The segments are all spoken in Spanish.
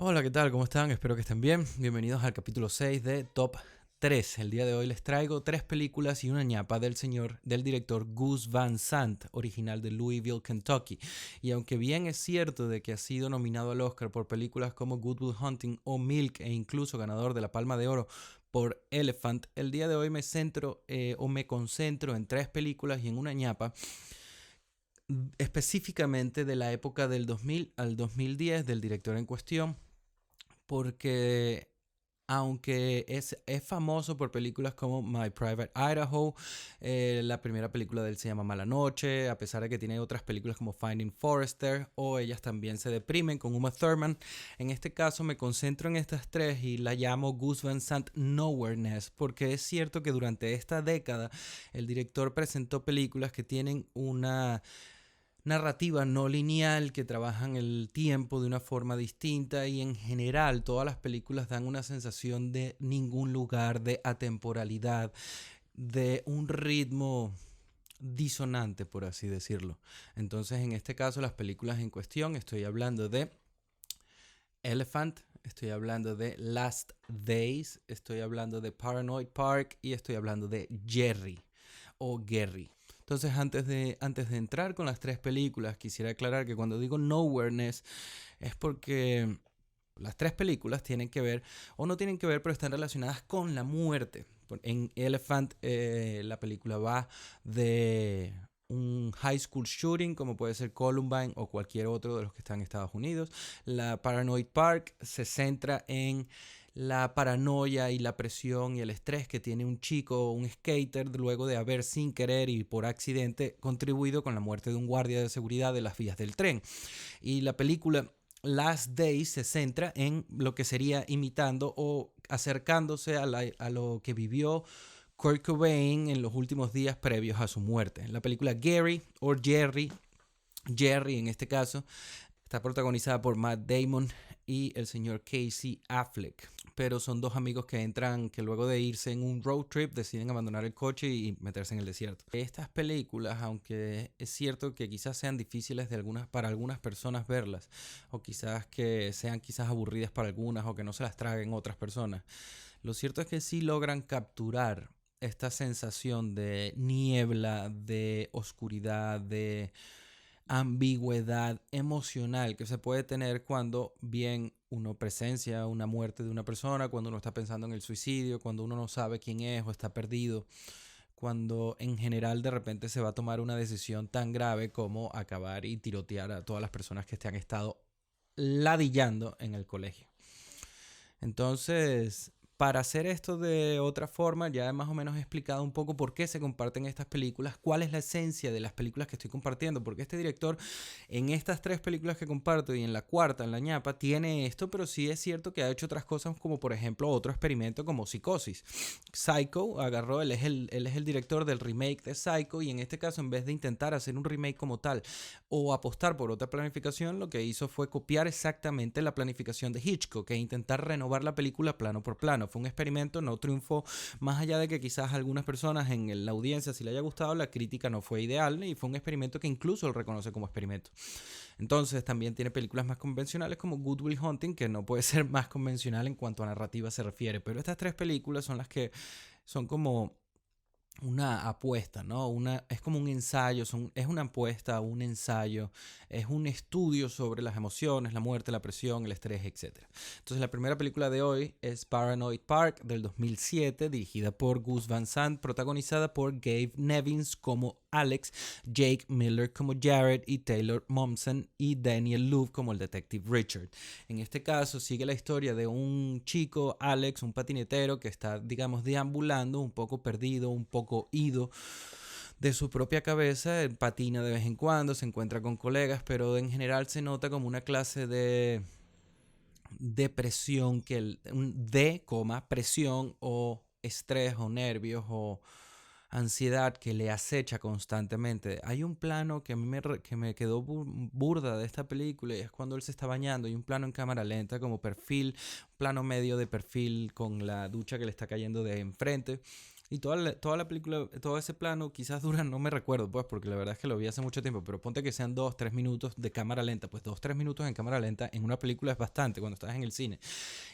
Hola, ¿qué tal? ¿Cómo están? Espero que estén bien. Bienvenidos al capítulo 6 de Top 3. El día de hoy les traigo tres películas y una ñapa del director Gus Van Sant, original de Louisville, Kentucky. Y aunque bien es cierto de que ha sido nominado al Oscar por películas como Good Will Hunting o Milk e incluso ganador de la Palma de Oro por Elephant, el día de hoy me concentro en tres películas y en una ñapa específicamente de la época del 2000 al 2010 del director en cuestión, porque aunque es famoso por películas como My Private Idaho, la primera película de él se llama Mala Noche, a pesar de que tiene otras películas como Finding Forrester o Ellas también se deprimen con Uma Thurman. En este caso me concentro en estas tres y la llamo Gus Van Sant Nowhereness, porque es cierto que durante esta década el director presentó películas que tienen una narrativa no lineal, que trabajan el tiempo de una forma distinta, y en general todas las películas dan una sensación de ningún lugar, de atemporalidad, de un ritmo disonante, por así decirlo. Entonces, en este caso, las películas en cuestión, estoy hablando de Elephant, estoy hablando de Last Days, estoy hablando de Paranoid Park y estoy hablando de Jerry o Gary. Entonces, antes de entrar con las tres películas, quisiera aclarar que cuando digo Nowhereness es porque las tres películas tienen que ver, o no tienen que ver, pero están relacionadas con la muerte. En Elephant, la película va de un high school shooting, como puede ser Columbine o cualquier otro de los que están en Estados Unidos. La Paranoid Park se centra en la paranoia y la presión y el estrés que tiene un chico, un skater, luego de haber sin querer y por accidente contribuido con la muerte de un guardia de seguridad de las vías del tren. Y la película Last Days se centra en lo que sería imitando o acercándose a lo que vivió Kurt Cobain en los últimos días previos a su muerte. La película Gary o Jerry en este caso, está protagonizada por Matt Damon y el señor Casey Affleck. Pero son dos amigos que luego de irse en un road trip deciden abandonar el coche y meterse en el desierto. Estas películas, aunque es cierto que quizás sean difíciles para algunas personas verlas, o quizás que sean quizás aburridas para algunas o que no se las traguen otras personas, lo cierto es que sí logran capturar esta sensación de niebla, de oscuridad, de ambigüedad emocional que se puede tener cuando bien uno presencia una muerte de una persona, cuando uno está pensando en el suicidio, cuando uno no sabe quién es o está perdido, cuando en general de repente se va a tomar una decisión tan grave como acabar y tirotear a todas las personas que te han estado ladillando en el colegio. Entonces, para hacer esto de otra forma, ya más o menos he explicado un poco por qué se comparten estas películas, cuál es la esencia de las películas que estoy compartiendo, porque este director en estas tres películas que comparto y en la cuarta, en la ñapa, tiene esto, pero sí es cierto que ha hecho otras cosas como por ejemplo otro experimento como Psicosis. Psycho agarró, él es el director del remake de Psycho, y en este caso en vez de intentar hacer un remake como tal o apostar por otra planificación, lo que hizo fue copiar exactamente la planificación de Hitchcock e intentar renovar la película plano por plano. Fue un experimento, no triunfó, más allá de que quizás a algunas personas en la audiencia si le haya gustado, la crítica no fue ideal y fue un experimento que incluso él reconoce como experimento. Entonces también tiene películas más convencionales como Good Will Hunting, que no puede ser más convencional en cuanto a narrativa se refiere, pero estas tres películas son las que son como una apuesta, ¿no? Es como un ensayo, es una apuesta, un ensayo, es un estudio sobre las emociones, la muerte, la presión, el estrés, etcétera. Entonces la primera película de hoy es Paranoid Park del 2007, dirigida por Gus Van Sant, protagonizada por Gabe Nevins como Alex, Jake Miller como Jared y Taylor Momsen y Daniel Louvre como el detective Richard. En este caso sigue la historia de un chico, Alex, un patinetero que está, digamos, deambulando, un poco perdido, un poco ido de su propia cabeza, patina de vez en cuando, se encuentra con colegas, pero en general se nota como una clase de depresión, presión o estrés o nervios o ansiedad que le acecha constantemente. Hay un plano que a mí que me quedó burda de esta película, y es cuando él se está bañando. Hay un plano en cámara lenta como perfil, plano medio de perfil con la ducha que le está cayendo de enfrente. Y toda la película, todo ese plano quizás dura, no me recuerdo, pues, porque la verdad es que lo vi hace mucho tiempo, pero ponte que sean 2, 3 minutos de cámara lenta, pues 2, 3 minutos en cámara lenta en una película es bastante cuando estás en el cine.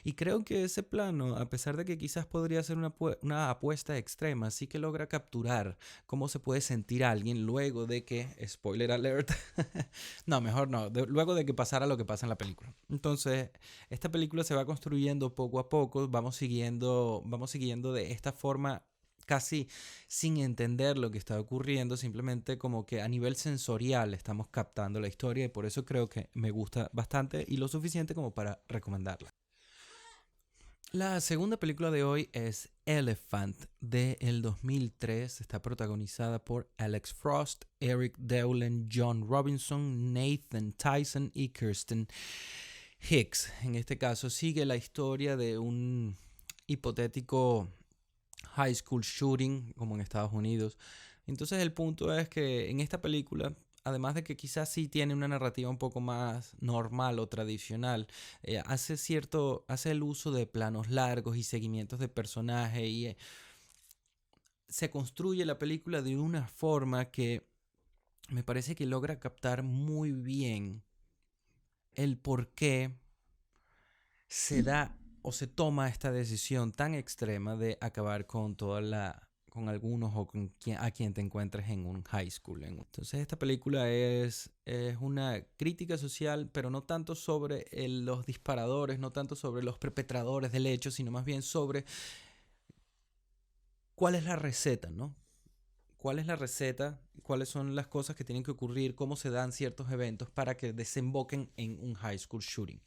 Y creo que ese plano, a pesar de que quizás podría ser una apuesta extrema, sí que logra capturar cómo se puede sentir alguien luego de que, spoiler alert, no, mejor no, luego de que pasara lo que pasa en la película. Entonces, esta película se va construyendo poco a poco, vamos siguiendo de esta forma casi sin entender lo que está ocurriendo, simplemente como que a nivel sensorial estamos captando la historia y por eso creo que me gusta bastante y lo suficiente como para recomendarla. La segunda película de hoy es Elephant del 2003. Está protagonizada por Alex Frost, Eric Dowling, John Robinson, Nathan Tyson y Kirsten Hicks. En este caso sigue la historia de un hipotético high school shooting como en Estados Unidos. Entonces el punto es que en esta película, además de que quizás sí tiene una narrativa un poco más normal o tradicional, hace el uso de planos largos y seguimientos de personaje y se construye la película de una forma que me parece que logra captar muy bien el por qué se da o se toma esta decisión tan extrema de acabar con con algunos o a quien te encuentres en un high school. Entonces esta película es una crítica social, pero no tanto sobre los disparadores, no tanto sobre los perpetradores del hecho, sino más bien sobre cuál es la receta, ¿no? ¿Cuál es la receta? ¿Cuáles son las cosas que tienen que ocurrir? ¿Cómo se dan ciertos eventos para que desemboquen en un high school shooting?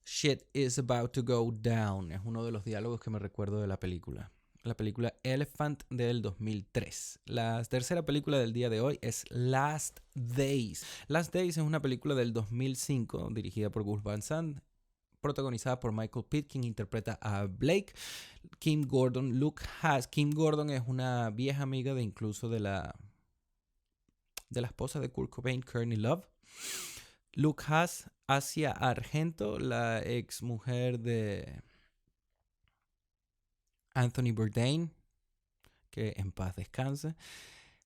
Shit is about to go down. Es uno de los diálogos que me recuerdo de la película. La película Elephant del 2003. La tercera película del día de hoy es Last Days. Last Days es una película del 2005 dirigida por Gus Van Sant, protagonizada por Michael Pitt, quien interpreta a Blake, Kim Gordon, Luke Haas. Kim Gordon es una vieja amiga de incluso de la esposa de Kurt Cobain, Courtney Love. Luke Haas, Asia Argento, la ex mujer de Anthony Bourdain, que en paz descanse.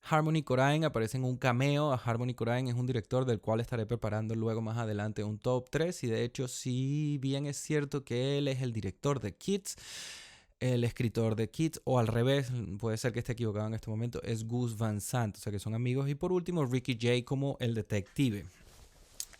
Harmony Korine aparece en un cameo. Harmony Korine es un director del cual estaré preparando luego más adelante un top 3. Y de hecho, si bien es cierto que él es el director de Kids, el escritor de Kids, o al revés, puede ser que esté equivocado en este momento, es Gus Van Sant, o sea que son amigos. Y por último, Ricky Jay como el detective.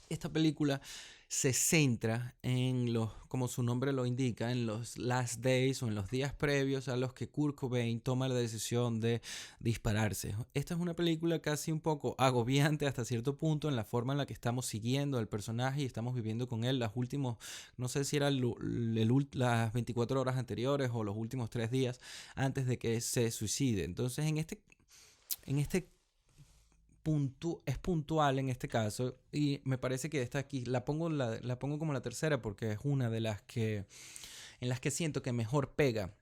Esta película se centra en como su nombre lo indica, en los last days o en los días previos a los que Kurt Cobain toma la decisión de dispararse. Esta es una película casi un poco agobiante hasta cierto punto en la forma en la que estamos siguiendo al personaje y estamos viviendo con él las últimos, no sé si eran las 24 horas anteriores o los últimos 3 días antes de que se suicide. Entonces en este es puntual en este caso y me parece que esta aquí la pongo como la tercera porque es una de las que en las que siento que mejor pega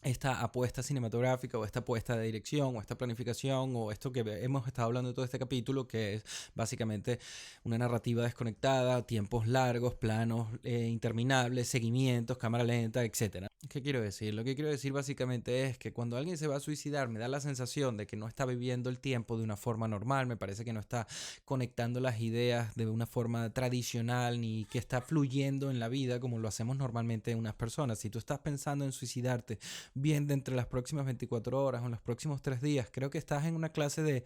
esta apuesta cinematográfica o esta apuesta de dirección o esta planificación o esto que hemos estado hablando de todo este capítulo, que es básicamente una narrativa desconectada, tiempos largos, planos interminables, seguimientos, cámara lenta, etc. ¿Qué quiero decir? Lo que quiero decir básicamente es que cuando alguien se va a suicidar me da la sensación de que no está viviendo el tiempo de una forma normal, me parece que no está conectando las ideas de una forma tradicional ni que está fluyendo en la vida como lo hacemos normalmente unas personas. Si tú estás pensando en suicidarte bien de entre las próximas 24 horas o en los próximos 3 días, creo que estás en una clase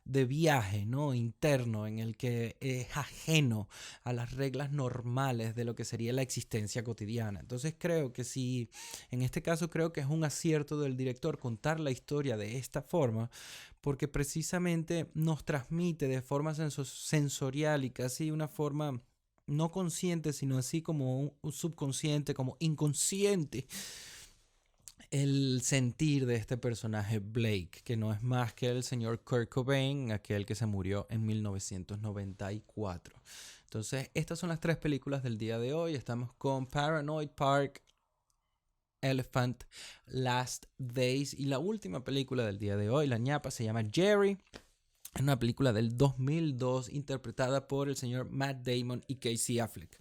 de viaje, ¿no? Interno en el que es ajeno a las reglas normales de lo que sería la existencia cotidiana. Entonces creo que en este caso creo que es un acierto del director contar la historia de esta forma, porque precisamente nos transmite de forma sensorial y casi una forma no consciente, sino así como un subconsciente, como inconsciente, el sentir de este personaje Blake, que no es más que el señor Kurt Cobain, aquel que se murió en 1994. Entonces, estas son las 3 películas del día de hoy. Estamos con Paranoid Park, Elephant, Last Days y la última película del día de hoy, la ñapa, se llama Jerry. Es una película del 2002 interpretada por el señor Matt Damon y Casey Affleck.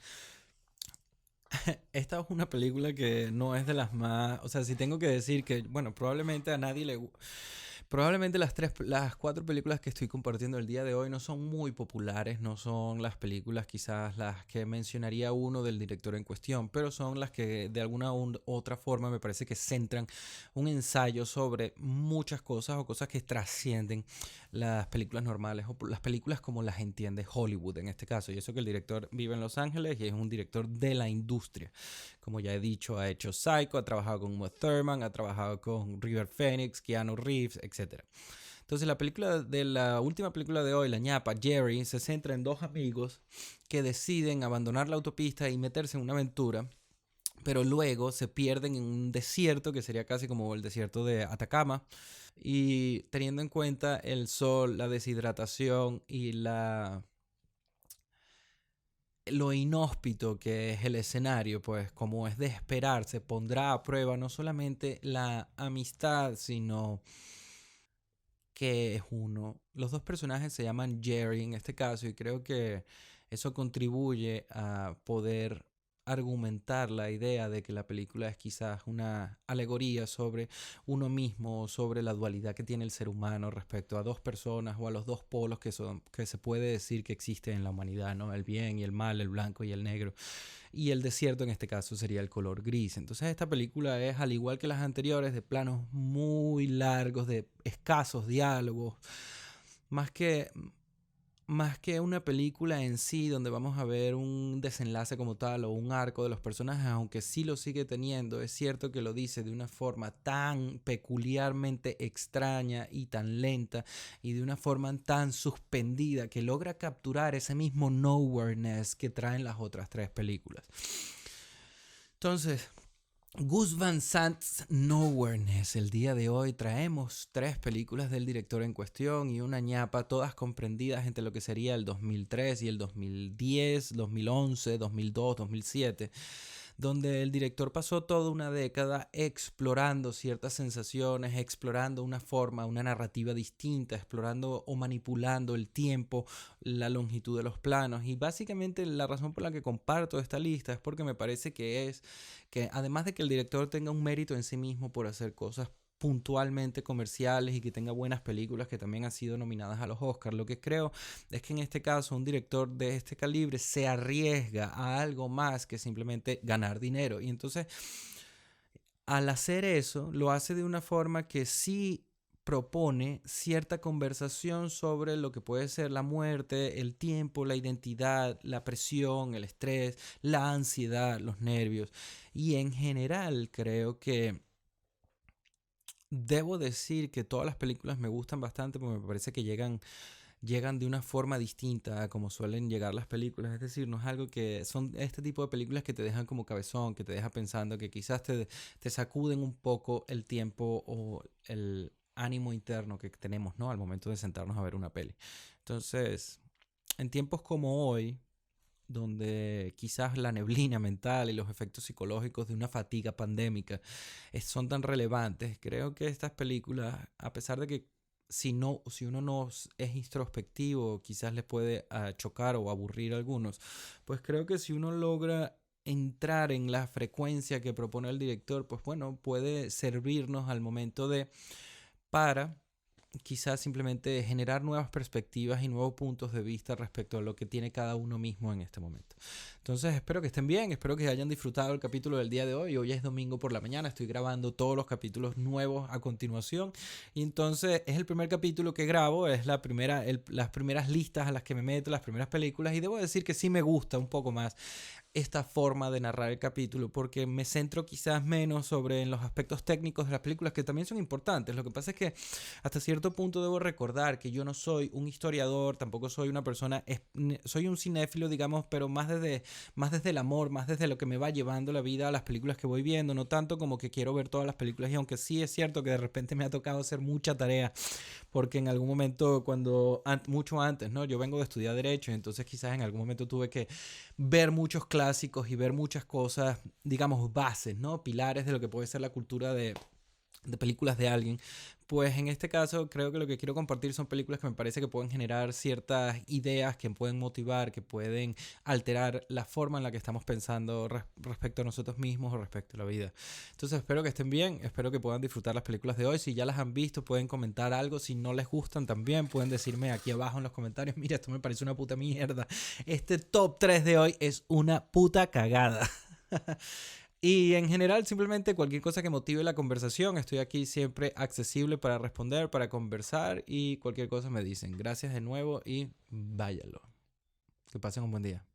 esta es una película que no es de las más, o sea, si tengo que decir que, bueno, probablemente a nadie probablemente las cuatro películas que estoy compartiendo el día de hoy no son muy populares, no son las películas quizás las que mencionaría uno del director en cuestión, pero son las que de alguna u otra forma me parece que centran un ensayo sobre muchas cosas o cosas que trascienden las películas normales o las películas como las entiende Hollywood en este caso. Y eso que el director vive en Los Ángeles y es un director de la industria. Como ya he dicho, ha hecho Psycho, ha trabajado con Uma Thurman, ha trabajado con River Phoenix, Keanu Reeves, etc. Entonces la última película de hoy, La ñapa, Jerry, se centra en dos amigos que deciden abandonar la autopista y meterse en una aventura, pero luego se pierden en un desierto que sería casi como el desierto de Atacama. Y teniendo en cuenta el sol, la deshidratación y lo inhóspito que es el escenario, pues como es de esperar, se pondrá a prueba no solamente la amistad, sino que es uno. Los dos personajes se llaman Jerry en este caso y creo que eso contribuye a poder argumentar la idea de que la película es quizás una alegoría sobre uno mismo, sobre la dualidad que tiene el ser humano respecto a dos personas o a los dos polos que se puede decir que existen en la humanidad, ¿no? El bien y el mal, el blanco y el negro. Y el desierto en este caso sería el color gris. Entonces esta película es, al igual que las anteriores, de planos muy largos, de escasos diálogos, más que, más que una película en sí donde vamos a ver un desenlace como tal o un arco de los personajes, aunque sí lo sigue teniendo, es cierto que lo dice de una forma tan peculiarmente extraña y tan lenta y de una forma tan suspendida que logra capturar ese mismo nowhereness que traen las otras tres películas. Entonces, Gus Van Sant's Nowhereness. El día de hoy traemos tres películas del director en cuestión y una ñapa, todas comprendidas entre lo que sería el 2003 y el 2010, 2011, 2002, 2007, donde el director pasó toda una década explorando ciertas sensaciones, explorando una forma, una narrativa distinta, explorando o manipulando el tiempo, la longitud de los planos. Y básicamente la razón por la que comparto esta lista es porque me parece que además de que el director tenga un mérito en sí mismo por hacer cosas puntualmente comerciales y que tenga buenas películas que también han sido nominadas a los Oscars. Lo que creo es que en este caso un director de este calibre se arriesga a algo más que simplemente ganar dinero. Y entonces, al hacer eso, lo hace de una forma que sí propone cierta conversación sobre lo que puede ser la muerte, el tiempo, la identidad, la presión, el estrés, la ansiedad, los nervios. Y en general creo que debo decir que todas las películas me gustan bastante porque me parece que llegan de una forma distinta a como suelen llegar las películas. Es decir, no es algo que son este tipo de películas que te dejan como cabezón, que te deja pensando, que quizás te sacuden un poco el tiempo o el ánimo interno que tenemos, ¿no? Al momento de sentarnos a ver una peli. Entonces, en tiempos como hoy, donde quizás la neblina mental y los efectos psicológicos de una fatiga pandémica son tan relevantes, creo que estas películas, a pesar de que si uno no es introspectivo, quizás les puede chocar o aburrir a algunos, pues creo que si uno logra entrar en la frecuencia que propone el director, pues bueno, puede servirnos al momento para quizás simplemente generar nuevas perspectivas y nuevos puntos de vista respecto a lo que tiene cada uno mismo en este momento. Entonces espero que estén bien, espero que hayan disfrutado el capítulo del día de hoy. Hoy es domingo por la mañana, estoy grabando todos los capítulos nuevos a continuación y entonces es el primer capítulo que grabo, es las primeras listas a las que me meto, las primeras películas, y debo decir que sí me gusta un poco más esta forma de narrar el capítulo porque me centro quizás menos sobre en los aspectos técnicos de las películas, que también son importantes. Lo que pasa es que hasta cierto punto debo recordar que yo no soy un historiador, tampoco soy una persona, soy un cinéfilo, digamos, pero más desde el amor, más desde lo que me va llevando la vida a las películas que voy viendo, no tanto como que quiero ver todas las películas. Y aunque sí es cierto que de repente me ha tocado hacer mucha tarea porque en algún momento, mucho antes, ¿no? Yo vengo de estudiar Derecho, entonces quizás en algún momento tuve que ver muchos clásicos y ver muchas cosas, digamos, bases, ¿no? Pilares de lo que puede ser la cultura de películas de alguien, pues en este caso creo que lo que quiero compartir son películas que me parece que pueden generar ciertas ideas, que pueden motivar, que pueden alterar la forma en la que estamos pensando respecto a nosotros mismos o respecto a la vida. Entonces espero que estén bien, espero que puedan disfrutar las películas de hoy. Si ya las han visto, pueden comentar algo. Si no les gustan también, pueden decirme aquí abajo en los comentarios, mira, esto me parece una puta mierda. Este top 3 de hoy es una puta cagada. Y en general, simplemente cualquier cosa que motive la conversación, estoy aquí siempre accesible para responder, para conversar y cualquier cosa me dicen. Gracias de nuevo y váyalo. Que pasen un buen día.